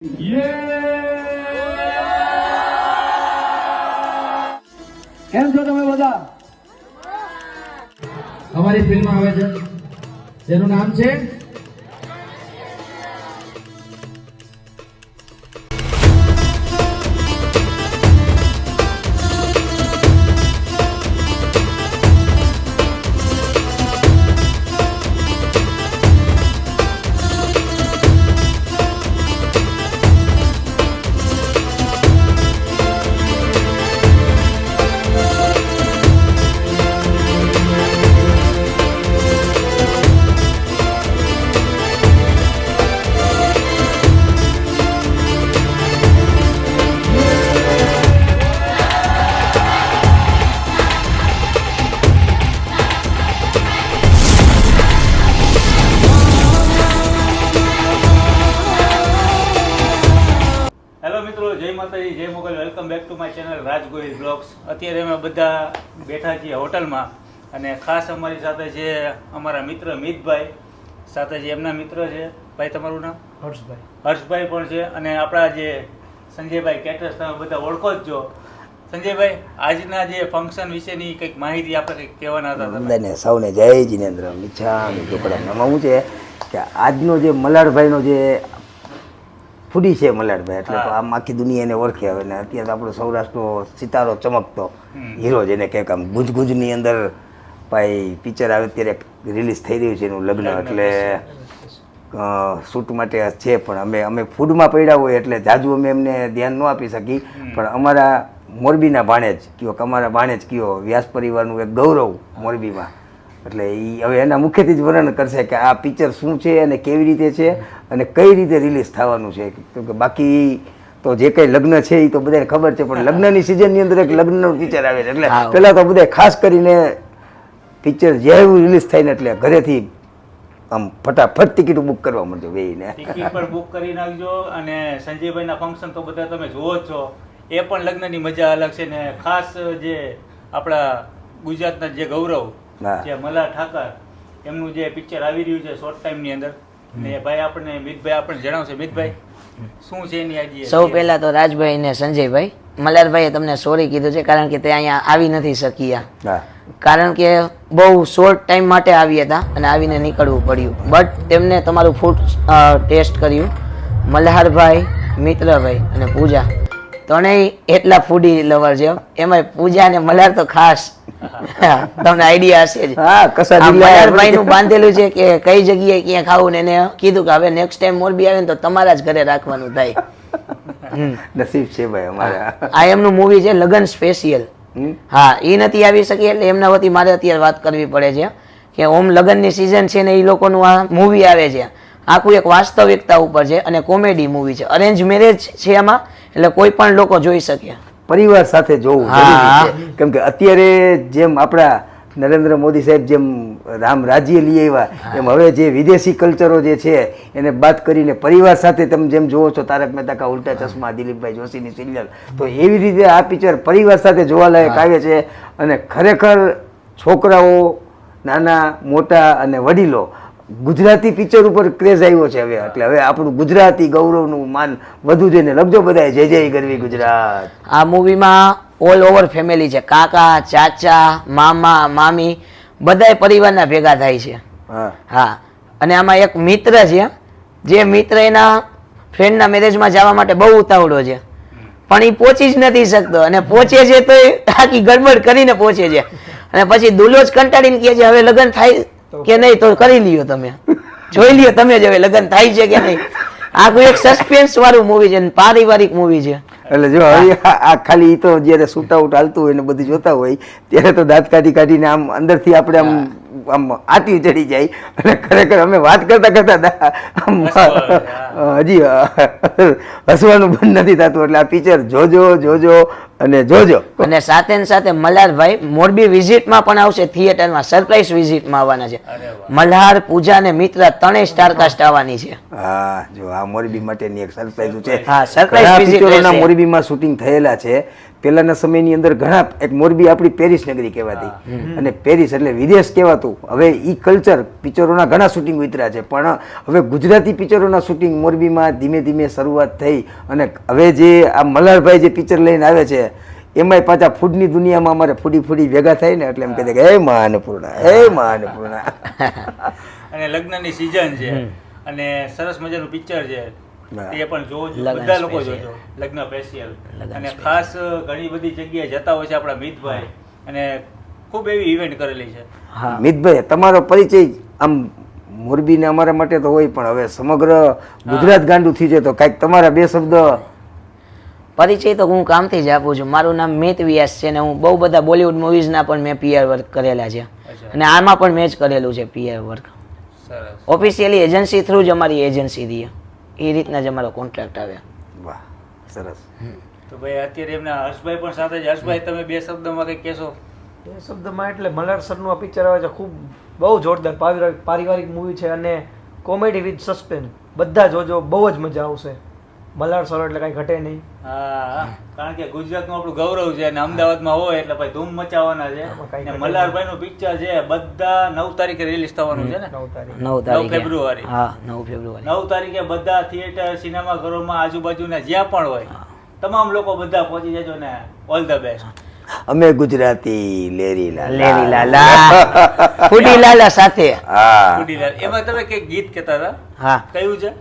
કેમ છો તમે બધા? અમારી ફિલ્મ આવે છે જેનું નામ છે હેલો મિત્રો, જય માતાજી, જય Mogal. Welcome back to my channel Raj Gohil vlogs. અત્યારે અમે બધા બેઠા છીએ હોટલમાં અને ખાસ અમારી સાથે છે અમારા મિત્ર મિતભાઈ, સાથે જે એમના મિત્ર છે. ભાઈ, તમારું નામ? હર્ષભાઈ. હર્ષભાઈ પણ છે અને આપણા જે સંજયભાઈ કેટરર્સ, તમે બધા ઓળખો જ છો. સંજયભાઈ, આજના જે ફંક્શન વિશેની કંઈક માહિતી આપણે કંઈક કહેવાના હતા તમે. બધાને સૌને જય જિનેન્દ્ર મિચ્છામિ દુક્કડમ. એમાં શું છે કે આજનો જે મલાડભાઈનો જે ફૂડી છે મલાડભાઈ, એટલે તો આમ આખી દુનિયા એને ઓળખે હવે ને. અત્યારે તો આપણો સૌરાષ્ટ્રનો સિતારો ચમકતો હીરો જેને કહે કે આમ ગુજની અંદર ભાઈ પિક્ચર આવે અત્યારે રિલીઝ થઈ રહ્યું છે એનું લગ્ન, એટલે શૂટ માટે છે. પણ અમે ફૂડમાં પડ્યા હોય એટલે જાજુ અમે એમને ધ્યાન ન આપી શકી. પણ અમારા મોરબીના ભાણેજ કયો કે અમારા ભાણેજ કયો વ્યાસ પરિવારનું એક ગૌરવ મોરબીમાં, એટલે એ હવે એના મુખ્યથી જ વર્ણન કરશે કે આ પિક્ચર શું છે અને કેવી રીતે છે અને કઈ રીતે રિલીઝ થવાનું છે. કેમ કે બાકી તો જે કંઈ લગ્ન છે એ તો બધાને ખબર છે, પણ લગ્નની સિઝનની અંદર એક લગ્નનું પિક્ચર આવે છે એટલે પહેલાં તો બધા ખાસ કરીને પિક્ચર જેવું રિલીઝ થાય ને એટલે ઘરેથી આમ ફટાફટ ટિકિટ બુક કરવા માંડજો બેયને. ટિકિટ પણ બુક કરી નાખજો. અને સંજયભાઈના ફંક્શન તો બધા તમે જુઓ જ છો, એ પણ લગ્નની મજા અલગ છે. ને ખાસ જે આપણા ગુજરાતના જે ગૌરવ જે મલ્હાર ઠાકર, એમનું જે પિક્ચર આવી રહ્યું છે શોર્ટ ટાઈમની અંદર, ને ભાઈ આપણને મિતભાઈ આપણને જણાવશે. મિતભાઈ, શું છે એની આજે? સૌ પહેલા તો રાજભાઈ ને સંજયભાઈ, મલ્હારભાઈએ તમને સોરી કીધું છે કારણ કે તે અહીંયા આવી નથી શક્યા, કારણ કે બહુ શોર્ટ ટાઈમ માટે આવ્યા હતા અને આવીને નીકળવું પડ્યું. બટ તેમને તમારું ફૂડ ટેસ્ટ કર્યું. મલ્હારભાઈ, મિત્રભાઈ અને પૂજા ત્રણેય એટલા ફૂડી લવર છે. એમાં પૂજા અને મલ્હાર તો ખાસ તમને આઈડિયા હશે જ. મલ્હારભાઈનું બાંધેલું છે કે કઈ જગ્યાએ ક્યાં ખાવું, ને એને કીધું કે હવે નેક્સ્ટ ટાઈમ મોરબી આવે ને તો તમારા જ ઘરે રાખવાનું થાય. નસીબ છે ભાઈ અમારા. આ એમનું મૂવી છે લગન સ્પેશિયલ. હા, એ નથી આવી શકી એટલે એમના વતી મારે અત્યારે વાત કરવી પડે છે કે ઓમ લગનની સિઝન છે ને એ લોકોનું આ મૂવી આવે છે. આખું એક વાસ્તવિકતા ઉપર છે અને કોમેડી મૂવી છે. અરેન્જ મેરેજ છે એમાં, એટલે કોઈ પણ લોકો જોઈ શકે. પરિવાર સાથે જોવું જરૂરી છે. કેમ કે અત્યારે જેમ આપણા નરેન્દ્ર મોદી સાહેબ જેમ રામ રાજ્ય લઈ આવ્યા, એમ હવે જે વિદેશી કલ્ચરો જે છે એને બાદ કરીને પરિવાર સાથે તમે જેમ જોવો છો તારક મહેતા કા ઉલ્ટા ચશ્મા, દિલીપભાઈ જોશીની સિરિયલ, તો એવી રીતે આ પિક્ચર પરિવાર સાથે જોવાલાયક આવે છે. અને ખરેખર છોકરાઓ, નાના મોટા અને વડીલો ગુજરાતી પિક્ચર ઉપર ક્રેઝ આવ્યો છે હવે. એટલે હવે આપણું ગુજરાતી ગૌરવનું માન વધુ જઈને લખજો બધાએ જય જય ગરવી ગુજરાત. આ મૂવીમાં ઓલ ઓવર ફેમિલી છે. કાકા, ચાચા, મામા, મામી બધાય પરિવારના ભેગા થાય છે. હા, અને આમાં એક મિત્ર છે, જે મિત્ર એના ફ્રેન્ડના મેરેજમાં જવા માટે બહુ ઉતાવળો છે, પણ એ પહોંચી જ નથી શકતો. અને પહોંચે છે તો આખી ગડબડ કરીને પહોંચે છે. અને પછી દુલ્હો જ કંટાળીને કહે છે હવે લગ્ન થાય કે નહીં તો કરી લ્યો, તમે જોઈ લ્યો તમે જ હવે લગ્ન થાય છે કે નહીં. આખું એક સસ્પેન્સ વાળું મૂવી છે, પારિવારિક મૂવી છે. એટલે જો હવે આ ખાલી તો જયારે શૂટ આઉટ હાલતું હોય ને બધું જોતા હોય ત્યારે તો દાંત કાઢીને આમ અંદરથી આપણે આમ આટી ચડી જાય. અને ખરેખર અમે વાત કરતા હજી હસવાનું બંધ નથી થતું. એટલે આ પિક્ચર જોજો અને જોજો. અને સાથે ને સાથે મલ્હારભાઈ મોરબી વિઝિટમાં પણ આવશે, થિયેટરમાં સરપ્રાઈઝ વિઝિટમાં આવવાના છે. અરે વાહ. મલ્હાર, પૂજા અને મિત્ર ત્રણેય સ્ટારકાસ્ટ આવવાની છે. હા, જો આ મોરબી માટેની એક સરપ્રાઈઝ છે. હા, surprise ઘણા visit પિક્ચરોના રહેશે. મોરબીમાં શૂટિંગ થયેલા છે. પહેલાના સમયની અંદર ઘણા, એક મોરબી આપણી પેરિસ નગરી કહેવાતી, અને પેરિસ એટલે વિદેશ કહેવાતું. હવે ઈ કલ્ચર પિક્ચરોના ઘણા શૂટિંગ ઉતર્યા છે, પણ હવે ગુજરાતી પિક્ચરોના શૂટિંગ મોરબીમાં ધીમે ધીમે શરૂઆત થઈ. અને હવે જે આ મલ્હારભાઈ જે પિક્ચર લઈને આવે છે એમાંય પાછા ફૂડની દુનિયામાં અમારે ફૂડી ભેગા થાય ને એટલે એમ કહે કે હે મા અન્નપૂર્ણા, હે મા અન્નપૂર્ણા. અને લગ્નની સિઝન છે અને સરસ મજાનું પિક્ચર છે, હા. એ પણ જોવો લગ્ન બધા લોકો special. જોજો, લગ્ન સ્પેશિયલ. લગ્ન અને special. ખાસ ઘણી બધી જગ્યાએ જતા હોય છે આપણા મિતભાઈ, અને ખૂબ એવી ઇવેન્ટ કરેલી છે. હા, મિતભાઈ, તમારો પરિચય આમ મોરબીને અમારા માટે તો હોય, પણ હવે સમગ્ર ગુજરાત ગાંડું થઈ જાય, તો કાંઈક તમારા બે શબ્દ. પરિચય તો હું કામથી જ આપું છું. મારું નામ મિત વ્યાસ છે ને હું બહુ બધા બોલિવૂડ મૂવીઝના પણ મેં પીઆર વર્ક કરેલા છે, અચ્છા. અને આમાં પણ મેં જ કરેલું છે પીઆર વર્ક. સરસ. ઓફિશિયલી એજન્સી થ્રુ જ અમારી એજન્સી રહી, એ રીતના જ અમારો કોન્ટ્રાક્ટ આવ્યા. વાહ, સરસ. તો ભાઈ અત્યારે એમના હર્ષભાઈ પણ સાથે જ. હર્ષભાઈ, તમે બે શબ્દોમાં કંઈક કહેશો? એ શબ્દમાં એટલે મલ્હાર સરનું આ પિક્ચર આવે છે, ખૂબ બહુ જોરદાર પારિવારિક મૂવી છે, અને કોમેડી વિથ સસ્પેન્સ. બધા જોજો, બહુ જ મજા આવશે. મલ્હાર સર એટલે કાંઈ ઘટે નહીં. હા, કારણ કે ગુજરાતનું આપણું ગૌરવ છે, અને અમદાવાદમાં હોય એટલે ભાઈ ધૂમ મચાવવાના છે. આમાં કાંઈ અને ઘટે મલ્હારભાઈનું પિક્ચર છે, બધા 9 તારીખે રિલીઝ થવાનું છે ને? 9 તારીખ. 9 તારીખે. ફેબ્રુઆરી. હા, 9 ફેબ્રુઆરી. 9 તારીખે બધા થિયેટર, સિનેમાઘરોમાં, આજુબાજુના જ્યાં પણ હોય તમામ લોકો બધા પહોંચી જજો ને ઓલ ધ બેસ્ટ. અમે ગુજરાતી લેરી લાલા. લેરી લાલા, ફૂડી લાલા સાથે. હા, કુટીલાલ. એમાં તમે કઈક ગીત કહેતા હતા, હા, કયું છે?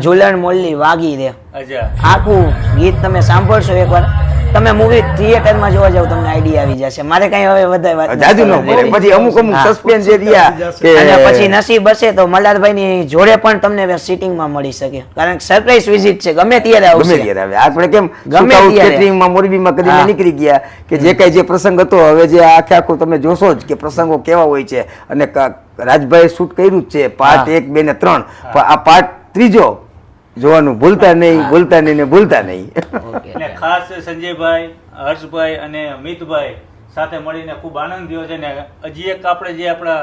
ઝૂલણ મોલ્લી વાગી રે, અચ્છા. આખું ગીત તમે સાંભળશો એકવાર. તમે મૂવી થિયેટરમાં જોવા જાવ તમને આઈડિયા આવી જશે. મારે કઈ હવે વધારે વાત નથી જાજુ ન કરવાની. બોલે. પછી અમુક હા. સસ્પેન્સ જે રહ્યા કે અને પછી નસીબ હશે તો મલ્હારભાઈની જોડે પણ તમને સીટિંગમાં મળી શકે, કારણ કે સરપ્રાઈઝ વિઝિટ છે, ગમે ત્યારે ગમે આવશે. ત્યારે આવે. આપણે કેમ ગમે shootout ત્યારે. કેટરિંગમાં મોરબીમાં કરીને હા. નીકળી ગયા કે જે કઈ જે પ્રસંગ હતો, હવે જે આખે આખું તમે જોશો જ કે પ્રસંગો કેવા હોય છે. અને રાજભાઈ શૂટ કર્યું જ છે પાર્ટ 1, 2 ને 3, પણ આ પાર્ટ 3 જોવાનું ભૂલતા નહીં, ભૂલતા નહીં ને ભૂલતા નહીં. ઓકે. અને ખાસ સંજયભાઈ, હર્ષભાઈ અને મિતભાઈ સાથે મળીને ખૂબ આનંદ થયો છે. ને હજી એક આપણે જે આપણા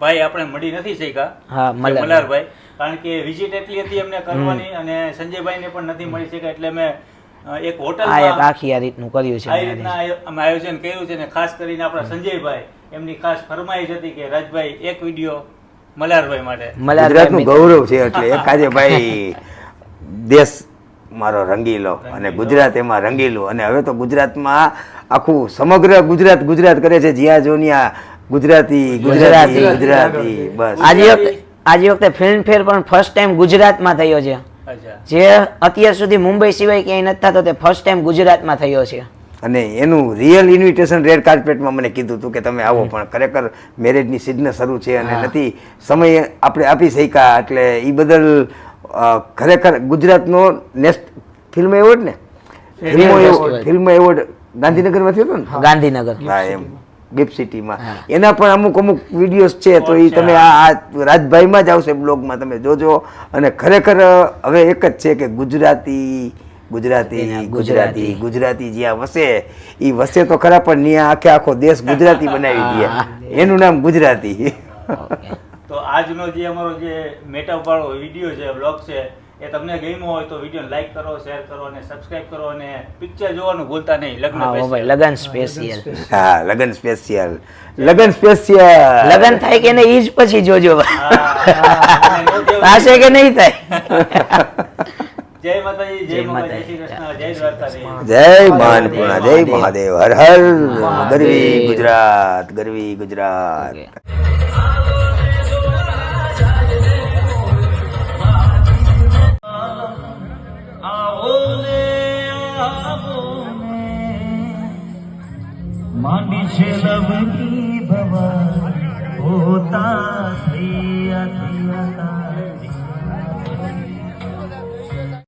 ભાઈ આપણે મળી નથી શક્યા, હા, જે મલ્હાર. મલ્હારભાઈ, કારણ કે વિઝિટ એટલી હતી એમને કરવાની, અને સંજયભાઈને પણ નથી મળી શક્યા, એટલે મેં એક આ એક હોટલમાં આખી આ રીતનું કર્યું છે આ મેં રીતના આજે. અમે આયોજન કર્યું છે. ને ખાસ કરીને આપણા સંજયભાઈ, એમની ખાસ ફરમાઈશ હતી કે રાજભાઈ એક વિડીયો મલ્હારભાઈ માટે. મલ્હારભાઈ ગુજરાતનું ગૌરવ છે. એટલે એક આજે ભાઈ દેશ મારો રંગીલો અને ગુજરાત એમાં રંગીલું. અને હવે તો ગુજરાતમાં આખું સમગ્ર ગુજરાત કરે છે. જ્યાં જો ત્યાં ગુજરાતી ગુજરાતી ગુજરાતી બસ. આજે વખતે ફિલ્મફેર પણ ફર્સ્ટ ટાઈમ ગુજરાતમાં થયો છે, અચ્છા. જે અત્યાર સુધી મુંબઈ સિવાય ક્યાંય નથી થતો, તે ફર્સ્ટ ટાઈમ ગુજરાતમાં થયો છે. અને એનું રિયલ ઇન્વિટેશન રેડ કાર્પેટમાં મને કીધું હતું કે તમે આવો, પણ ખરેખર મેરેજની સિઝન શરૂ છે અને નથી સમય આપણે આપી શક્યા. એટલે એ બદલ ખરેખર ગુજરાતનો નેક્સ્ટ ફિલ્મ એવોર્ડ ને ફિલ્મ એવોર્ડ ગાંધીનગરમાં થયો હતો ને? ગાંધીનગર. હા, એમ ગિફ્ટ સિટીમાં. એના પણ અમુક વિડીયોઝ છે, તો એ તમે આ રાજભાઈમાં જ આવશે બ્લોગમાં, તમે જોજો. અને ખરેખર હવે એક જ છે કે ગુજરાતી જ્યાં વસે એ વસે તો ખરા, પણ ત્યાં આખો દેશ ગુજરાતી બનાવી દે. એનું નામ ગુજરાતી. ઓકે. તો આજનો જે અમારો જે મેટઅપ વાળો વિડીયો છે, બ્લોગ છે, એ તમને ગમ્યો હોય તો વિડીયોને લાઈક કરો, શેર કરો અને સબસ્ક્રાઇબ કરો, અને પિક્ચર જોવાનું ભૂલતા નહીં. લગ્ન હા, ઓ ભાઈ, special. લગન સ્પેશિયલ. હા, લગન સ્પેશિયલ. લગન થાય કે નહીં ઈ જ પછી જોજો અને નો કહેવાય. થશે કે નહીં થાય. જય માતાજી, જય જય માતા, માતાજી. જય શ્રી કૃષ્ણ, જય દ્વારકાધીશ. જય માનપુરા, જય મહાદેવ, હર હર ગરવી ગુજરાત, ગરવી ગુજરાત. ઓકે. માંડી છે લવની ભવા હોતા શ્રી